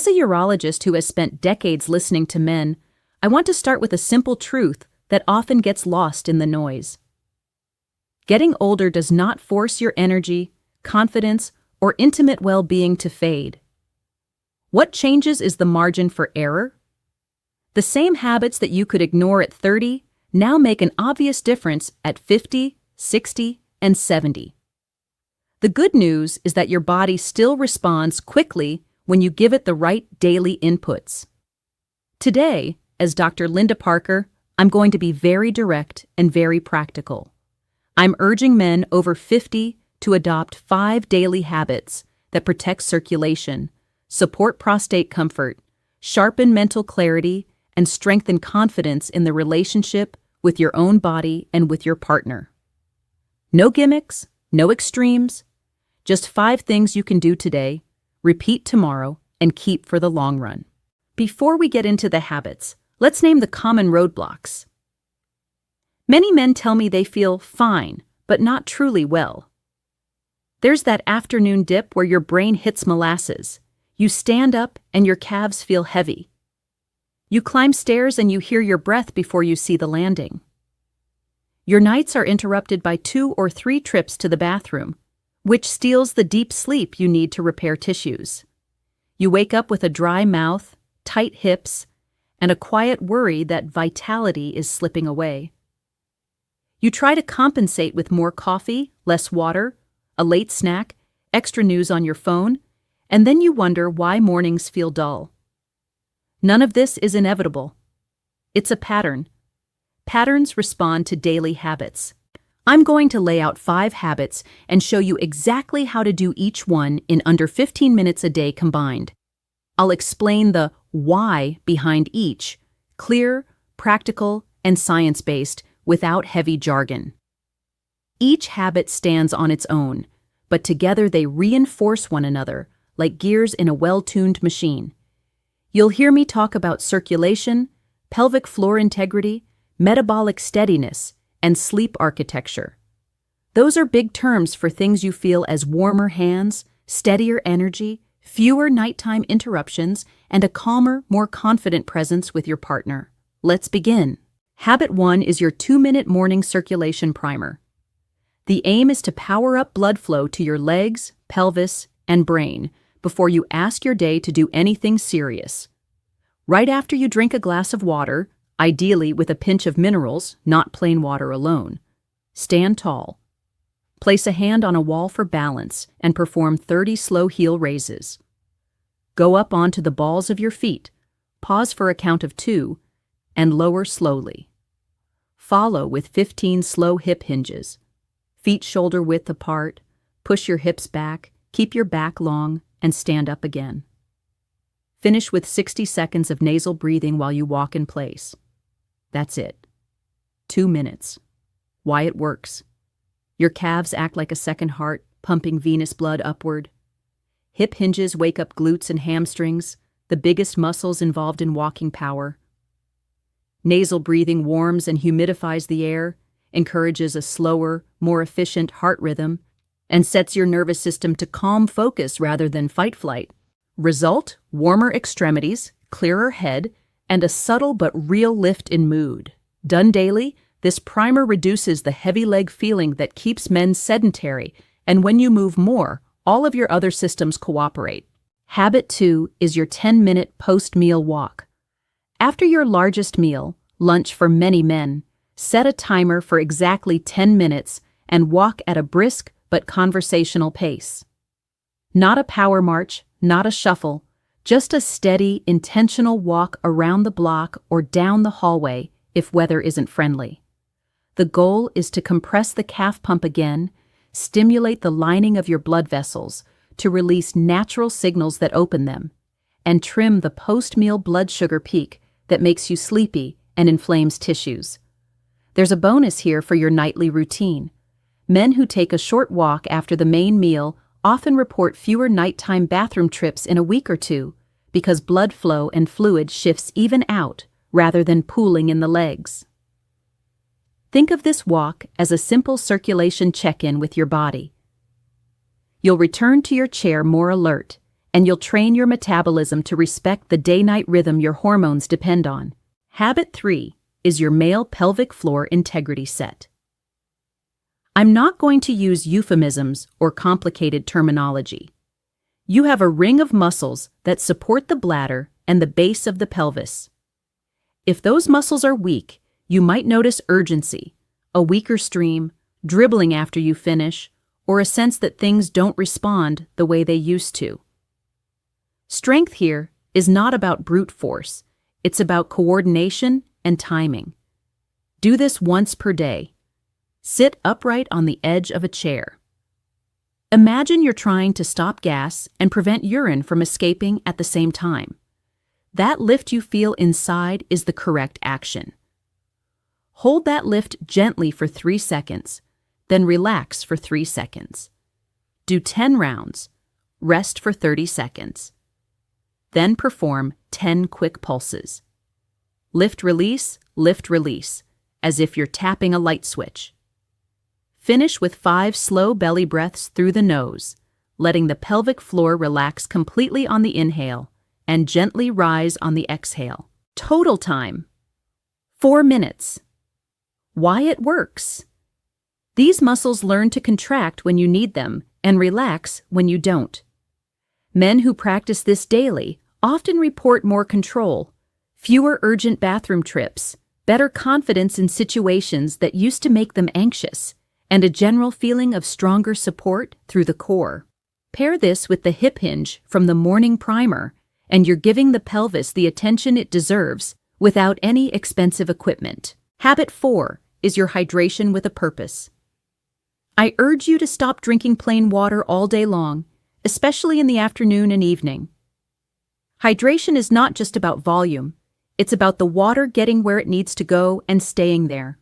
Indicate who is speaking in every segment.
Speaker 1: As a urologist who has spent decades listening to men, I want to start with a simple truth that often gets lost in the noise. Getting older does not force your energy, confidence, or intimate well-being to fade. What changes is the margin for error. The same habits that you could ignore at 30 now make an obvious difference at 50, 60, and 70. The good news is that your body still responds quickly when you give it the right daily inputs. Today, as Dr. Linda Parker, I'm going to be very direct and very practical. I'm urging men over 50 to adopt 5 daily habits that protect circulation, support prostate comfort, sharpen mental clarity, and strengthen confidence in the relationship with your own body and with your partner. No gimmicks, no extremes, just 5 things you can do today, repeat tomorrow, and keep for the long run. Before we get into the habits, let's name the common roadblocks. Many men tell me they feel fine, but not truly well. There's that afternoon dip where your brain hits molasses. You stand up and your calves feel heavy. You climb stairs and you hear your breath before you see the landing. Your nights are interrupted by 2 or 3 trips to the bathroom, which steals the deep sleep you need to repair tissues. You wake up with a dry mouth, tight hips, and a quiet worry that vitality is slipping away. You try to compensate with more coffee, less water, a late snack, extra news on your phone, and then you wonder why mornings feel dull. None of this is inevitable. It's a pattern. Patterns respond to daily habits. I'm going to lay out 5 habits and show you exactly how to do each one in under 15 minutes a day combined. I'll explain the why behind each, clear, practical, and science-based, without heavy jargon. Each habit stands on its own, but together they reinforce one another like gears in a well-tuned machine. You'll hear me talk about circulation, pelvic floor integrity, metabolic steadiness, and sleep architecture. Those are big terms for things you feel as warmer hands, steadier energy, fewer nighttime interruptions, and a calmer, more confident presence with your partner. Let's begin. Habit 1 is your 2-minute morning circulation primer. The aim is to power up blood flow to your legs, pelvis, and brain before you ask your day to do anything serious. Right after you drink a glass of water, ideally with a pinch of minerals, not plain water alone, stand tall. Place a hand on a wall for balance and perform 30 slow heel raises. Go up onto the balls of your feet, pause for a count of 2, and lower slowly. Follow with 15 slow hip hinges. Feet shoulder width apart, push your hips back, keep your back long, and stand up again. Finish with 60 seconds of nasal breathing while you walk in place. That's it. 2 minutes. Why it works. Your calves act like a second heart, pumping venous blood upward. Hip hinges wake up glutes and hamstrings, the biggest muscles involved in walking power. Nasal breathing warms and humidifies the air, encourages a slower, more efficient heart rhythm, and sets your nervous system to calm focus rather than fight-flight. Result: warmer extremities, clearer head, and a subtle but real lift in mood. Done daily, this primer reduces the heavy leg feeling that keeps men sedentary, and when you move more, all of your other systems cooperate. Habit 2 is your 10-minute post-meal walk. After your largest meal, lunch for many men, set a timer for exactly 10 minutes and walk at a brisk but conversational pace. Not a power march, not a shuffle, just a steady, intentional walk around the block or down the hallway if weather isn't friendly. The goal is to compress the calf pump again, stimulate the lining of your blood vessels to release natural signals that open them, and trim the post-meal blood sugar peak that makes you sleepy and inflames tissues. There's a bonus here for your nightly routine. Men who take a short walk after the main meal often report fewer nighttime bathroom trips in a week or 2 because blood flow and fluid shifts even out rather than pooling in the legs. Think of this walk as a simple circulation check-in with your body. You'll return to your chair more alert, and you'll train your metabolism to respect the day-night rhythm your hormones depend on. Habit 3 is your male pelvic floor integrity set. I'm not going to use euphemisms or complicated terminology. You have a ring of muscles that support the bladder and the base of the pelvis. If those muscles are weak, you might notice urgency, a weaker stream, dribbling after you finish, or a sense that things don't respond the way they used to. Strength here is not about brute force, it's about coordination and timing. Do this once per day. Sit upright on the edge of a chair. Imagine you're trying to stop gas and prevent urine from escaping at the same time. That lift you feel inside is the correct action. Hold that lift gently for 3 seconds, then relax for 3 seconds. Do 10 rounds. Rest for 30 seconds. Then perform 10 quick pulses. Lift, release, as if you're tapping a light switch. Finish with 5 slow belly breaths through the nose, letting the pelvic floor relax completely on the inhale and gently rise on the exhale. Total time: 4 minutes. Why it works? These muscles learn to contract when you need them and relax when you don't. Men who practice this daily often report more control, fewer urgent bathroom trips, better confidence in situations that used to make them anxious, and a general feeling of stronger support through the core. Pair this with the hip hinge from the morning primer, and you're giving the pelvis the attention it deserves without any expensive equipment. Habit 4 is your hydration with a purpose. I urge you to stop drinking plain water all day long, especially in the afternoon and evening. Hydration is not just about volume, it's about the water getting where it needs to go and staying there.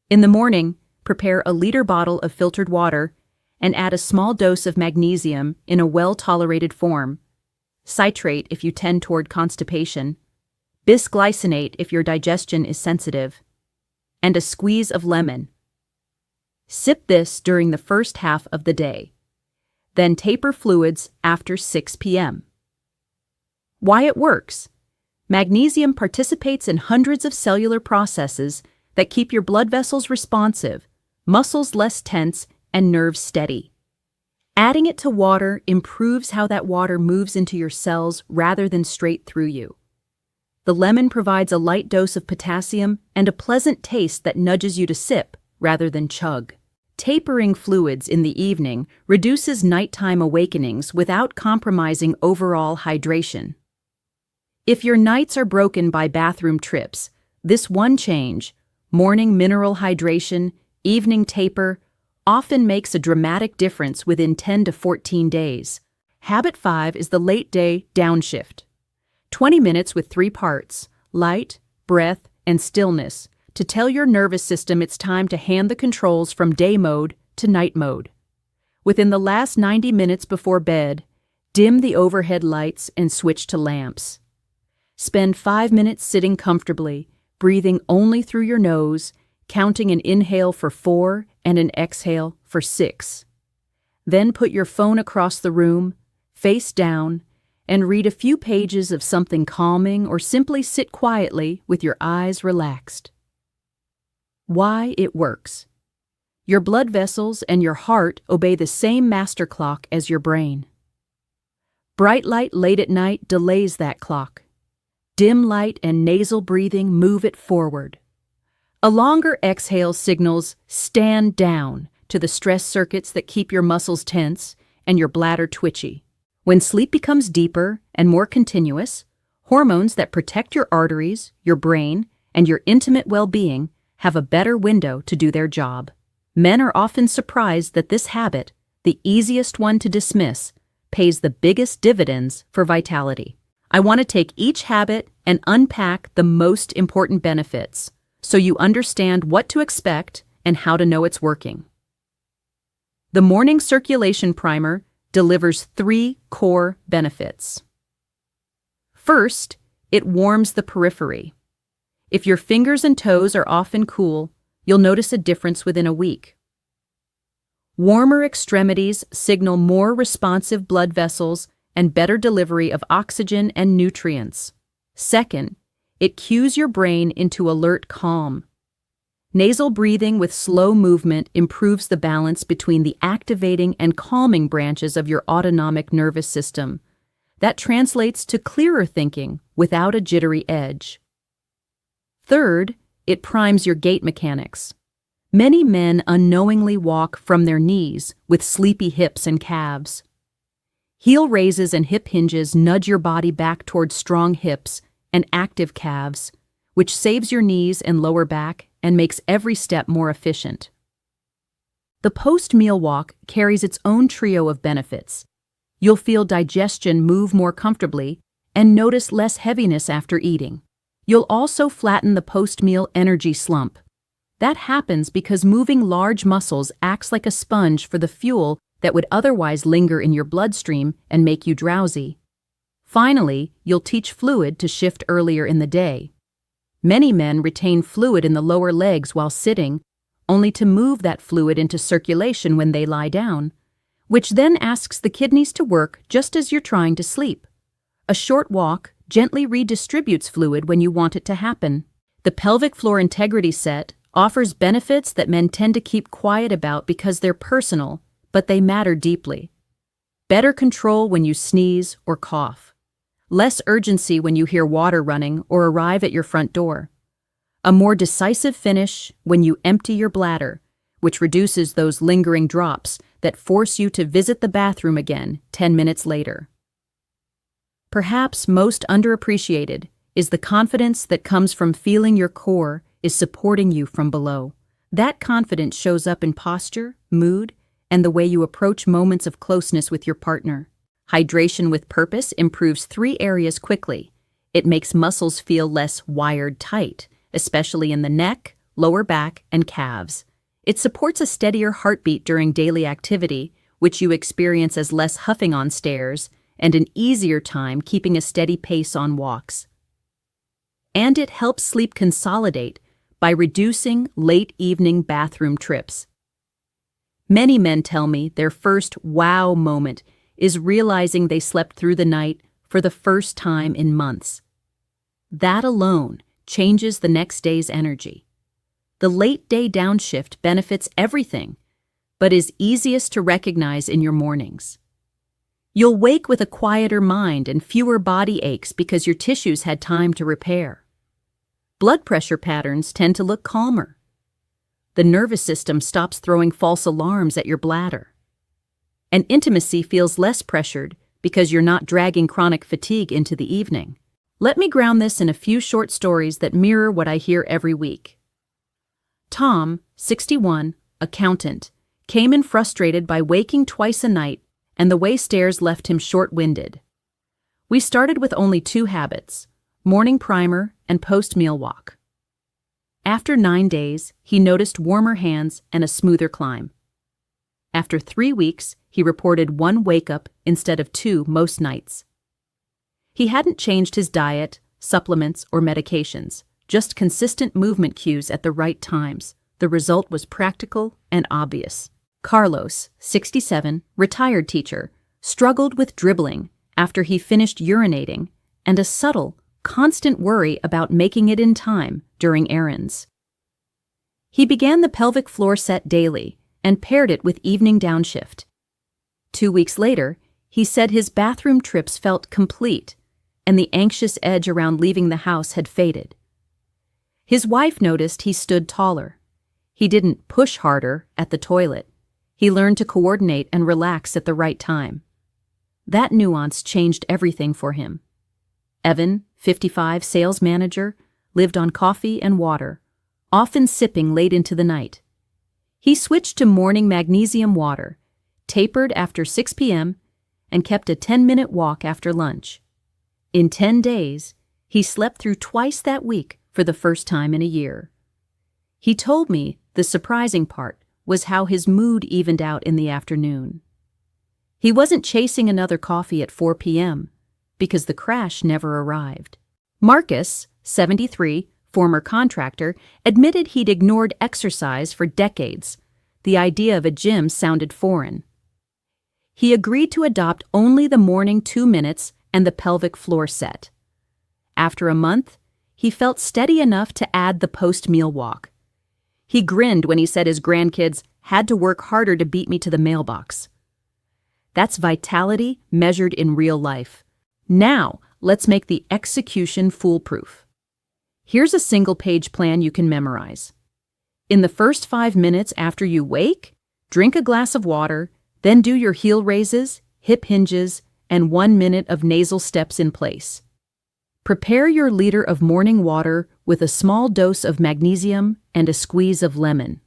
Speaker 1: In the morning, prepare a liter bottle of filtered water and add a small dose of magnesium in a well-tolerated form, citrate if you tend toward constipation, bisglycinate if your digestion is sensitive, and a squeeze of lemon. Sip this during the first half of the day. Then taper fluids after 6 p.m. Why it works? Magnesium participates in hundreds of cellular processes that keep your blood vessels responsive, muscles less tense, and nerves steady. Adding it to water improves how that water moves into your cells rather than straight through you. The lemon provides a light dose of potassium and a pleasant taste that nudges you to sip rather than chug. Tapering fluids in the evening reduces nighttime awakenings without compromising overall hydration. If your nights are broken by bathroom trips, this one change, morning mineral hydration, evening taper, often makes a dramatic difference within 10 to 14 days. Habit 5 is the late day downshift. 20 minutes with 3 parts, light, breath, and stillness, to tell your nervous system it's time to hand the controls from day mode to night mode. Within the last 90 minutes before bed, dim the overhead lights and switch to lamps. Spend 5 minutes sitting comfortably, breathing only through your nose, counting an inhale for 4 and an exhale for 6. Then put your phone across the room, face down, and read a few pages of something calming or simply sit quietly with your eyes relaxed. Why it works. Your blood vessels and your heart obey the same master clock as your brain. Bright light late at night delays that clock. Dim light and nasal breathing move it forward. A longer exhale signals stand down to the stress circuits that keep your muscles tense and your bladder twitchy. When sleep becomes deeper and more continuous, hormones that protect your arteries, your brain, and your intimate well-being have a better window to do their job. Men are often surprised that this habit, the easiest one to dismiss, pays the biggest dividends for vitality. I want to take each habit and unpack the most important benefits so you understand what to expect and how to know it's working. The morning circulation primer delivers 3 core benefits. First, it warms the periphery. If your fingers and toes are often cool, you'll notice a difference within a week. Warmer extremities signal more responsive blood vessels and better delivery of oxygen and nutrients. Second, it cues your brain into alert calm. Nasal breathing with slow movement improves the balance between the activating and calming branches of your autonomic nervous system. That translates to clearer thinking without a jittery edge. Third, it primes your gait mechanics. Many men unknowingly walk from their knees with sleepy hips and calves. Heel raises and hip hinges nudge your body back towards strong hips and active calves, which saves your knees and lower back and makes every step more efficient. The post-meal walk carries its own trio of benefits. You'll feel digestion move more comfortably and notice less heaviness after eating. You'll also flatten the post-meal energy slump. That happens because moving large muscles acts like a sponge for the fuel that would otherwise linger in your bloodstream and make you drowsy. Finally, you'll teach fluid to shift earlier in the day. Many men retain fluid in the lower legs while sitting, only to move that fluid into circulation when they lie down, which then asks the kidneys to work just as you're trying to sleep. A short walk gently redistributes fluid when you want it to happen. The pelvic floor integrity set offers benefits that men tend to keep quiet about because they're personal, but they matter deeply. Better control when you sneeze or cough. Less urgency when you hear water running or arrive at your front door. A more decisive finish when you empty your bladder, which reduces those lingering drops that force you to visit the bathroom again 10 minutes later. Perhaps most underappreciated is the confidence that comes from feeling your core is supporting you from below. That confidence shows up in posture, mood, and the way you approach moments of closeness with your partner. Hydration with purpose improves 3 areas quickly. It makes muscles feel less wired tight, especially in the neck, lower back, and calves. It supports a steadier heartbeat during daily activity, which you experience as less huffing on stairs and an easier time keeping a steady pace on walks. And it helps sleep consolidate by reducing late evening bathroom trips. Many men tell me their first wow moment is realizing they slept through the night for the first time in months. That alone changes the next day's energy. The late day downshift benefits everything, but is easiest to recognize in your mornings. You'll wake with a quieter mind and fewer body aches because your tissues had time to repair. Blood pressure patterns tend to look calmer. The nervous system stops throwing false alarms at your bladder. And intimacy feels less pressured because you're not dragging chronic fatigue into the evening. Let me ground this in a few short stories that mirror what I hear every week. Tom, 61, accountant, came in frustrated by waking twice a night, and the way stairs left him short-winded. We started with only 2 habits, morning primer and post-meal walk. After 9 days, he noticed warmer hands and a smoother climb. After 3 weeks, he reported 1 wake-up instead of 2 most nights. He hadn't changed his diet, supplements, or medications, just consistent movement cues at the right times. The result was practical and obvious. Carlos, 67, retired teacher, struggled with dribbling after he finished urinating and a subtle, constant worry about making it in time during errands. He began the pelvic floor set daily and paired it with evening downshift. 2 weeks later, he said his bathroom trips felt complete and the anxious edge around leaving the house had faded. His wife noticed he stood taller. He didn't push harder at the toilet. He learned to coordinate and relax at the right time. That nuance changed everything for him. Evan, 55, sales manager, lived on coffee and water, often sipping late into the night. He switched to morning magnesium water, tapered after 6 p.m., and kept a 10-minute walk after lunch. In 10 days, he slept through twice that week for the first time in a year. He told me the surprising part was how his mood evened out in the afternoon. He wasn't chasing another coffee at 4 p.m. because the crash never arrived. Marcus, 73, former contractor, admitted he'd ignored exercise for decades. The idea of a gym sounded foreign. He agreed to adopt only the morning 2 minutes and the pelvic floor set. After a month, he felt steady enough to add the post-meal walk. He grinned when he said his grandkids had to work harder to beat me to the mailbox. That's vitality measured in real life. Now, let's make the execution foolproof. Here's a single-page plan you can memorize. In the first 5 minutes after you wake, drink a glass of water, then do your heel raises, hip hinges, and 1 minute of nasal steps in place. Prepare your liter of morning water with a small dose of magnesium and a squeeze of lemon.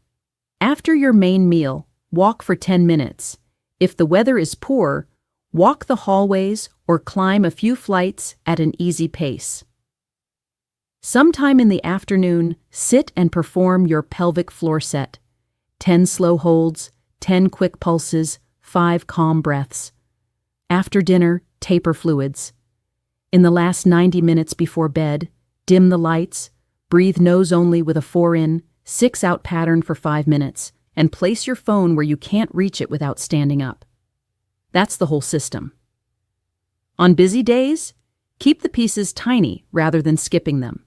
Speaker 1: After your main meal, walk for 10 minutes. If the weather is poor, walk the hallways or climb a few flights at an easy pace. Sometime in the afternoon, sit and perform your pelvic floor set. 10 slow holds, 10 quick pulses, 5 calm breaths. After dinner, taper fluids. In the last 90 minutes before bed, dim the lights, breathe nose only with a 4-in, 6-out pattern for 5 minutes, and place your phone where you can't reach it without standing up. That's the whole system. On busy days, keep the pieces tiny rather than skipping them.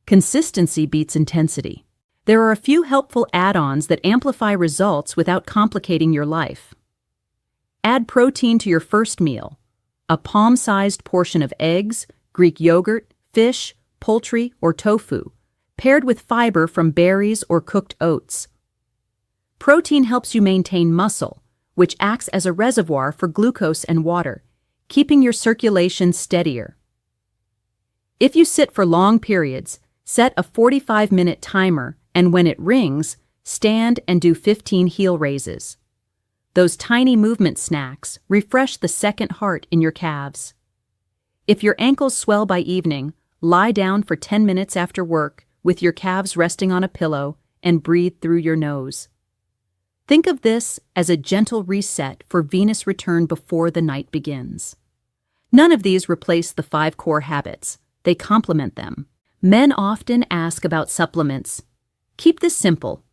Speaker 1: Consistency beats intensity. There are a few helpful add-ons that amplify results without complicating your life. Add protein to your first meal. A palm-sized portion of eggs, Greek yogurt, fish, poultry, or tofu, paired with fiber from berries or cooked oats. Protein helps you maintain muscle, which acts as a reservoir for glucose and water, keeping your circulation steadier. If you sit for long periods, set a 45-minute timer, and when it rings, stand and do 15 heel raises. Those tiny movement snacks refresh the second heart in your calves. If your ankles swell by evening, lie down for 10 minutes after work with your calves resting on a pillow and breathe through your nose. Think of this as a gentle reset for Venus return before the night begins. None of these replace the 5 core habits. They complement them. Men often ask about supplements. Keep this simple.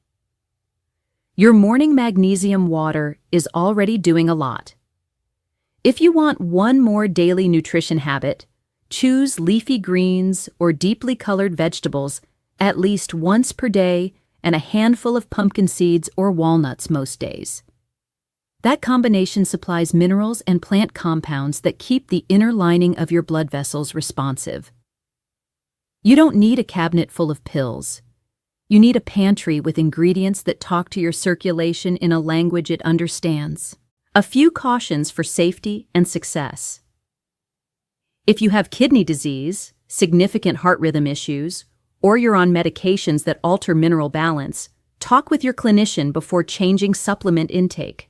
Speaker 1: Your morning magnesium water is already doing a lot. If you want one more daily nutrition habit, choose leafy greens or deeply colored vegetables at least once per day and a handful of pumpkin seeds or walnuts most days. That combination supplies minerals and plant compounds that keep the inner lining of your blood vessels responsive. You don't need a cabinet full of pills. You need a pantry with ingredients that talk to your circulation in a language it understands. A few cautions for safety and success. If you have kidney disease, significant heart rhythm issues, or you're on medications that alter mineral balance, talk with your clinician before changing supplement intake.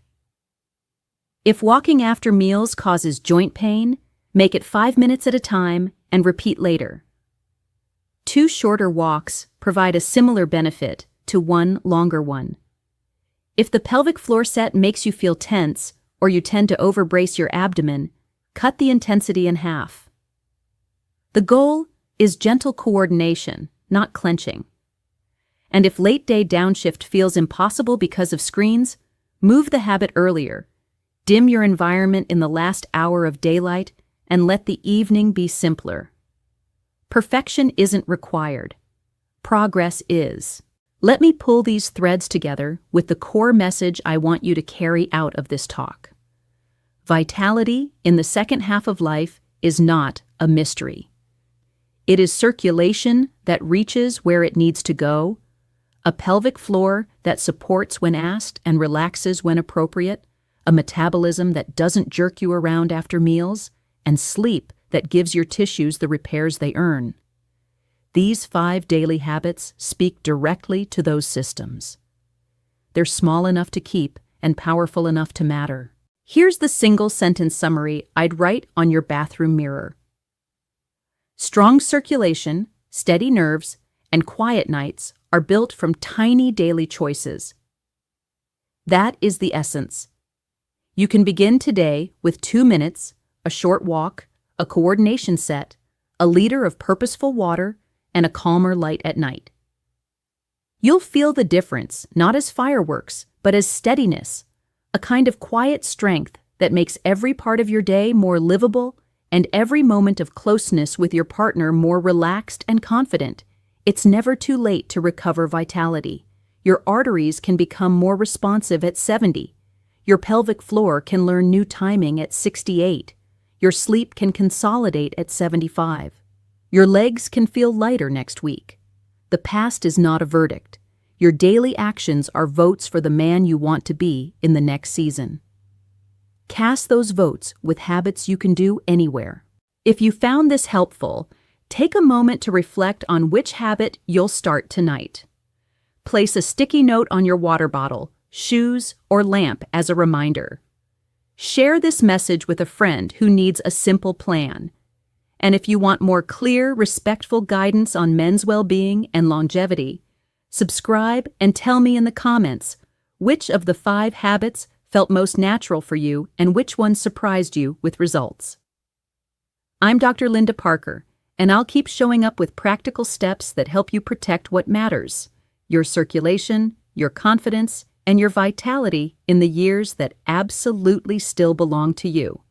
Speaker 1: If walking after meals causes joint pain, make it 5 minutes at a time and repeat later. 2 shorter walks provide a similar benefit to 1 longer one. If the pelvic floor set makes you feel tense or you tend to overbrace your abdomen, cut the intensity in half. The goal is gentle coordination, not clenching. And if late-day downshift feels impossible because of screens, move the habit earlier. Dim your environment in the last hour of daylight and let the evening be simpler. Perfection isn't required. Progress is. Let me pull these threads together with the core message I want you to carry out of this talk. Vitality in the second half of life is not a mystery. It is circulation that reaches where it needs to go, a pelvic floor that supports when asked and relaxes when appropriate, a metabolism that doesn't jerk you around after meals, and sleep that gives your tissues the repairs they earn. These 5 daily habits speak directly to those systems. They're small enough to keep and powerful enough to matter. Here's the single-sentence summary I'd write on your bathroom mirror. Strong circulation, steady nerves, and quiet nights are built from tiny daily choices. That is the essence. You can begin today with 2 minutes, a short walk, a coordination set, a liter of purposeful water, and a calmer light at night. You'll feel the difference, not as fireworks, but as steadiness, a kind of quiet strength that makes every part of your day more livable and every moment of closeness with your partner more relaxed and confident. It's never too late to recover vitality. Your arteries can become more responsive at 70. Your pelvic floor can learn new timing at 68. Your sleep can consolidate at 75. Your legs can feel lighter next week. The past is not a verdict. Your daily actions are votes for the man you want to be in the next season. Cast those votes with habits you can do anywhere. If you found this helpful, take a moment to reflect on which habit you'll start tonight. Place a sticky note on your water bottle, shoes, or lamp as a reminder. Share this message with a friend who needs a simple plan. And if you want more clear, respectful guidance on men's well-being and longevity, subscribe and tell me in the comments which of the 5 habits felt most natural for you and which one surprised you with results. I'm Dr. Linda Parker, and I'll keep showing up with practical steps that help you protect what matters: your circulation, your confidence, and your vitality in the years that absolutely still belong to you.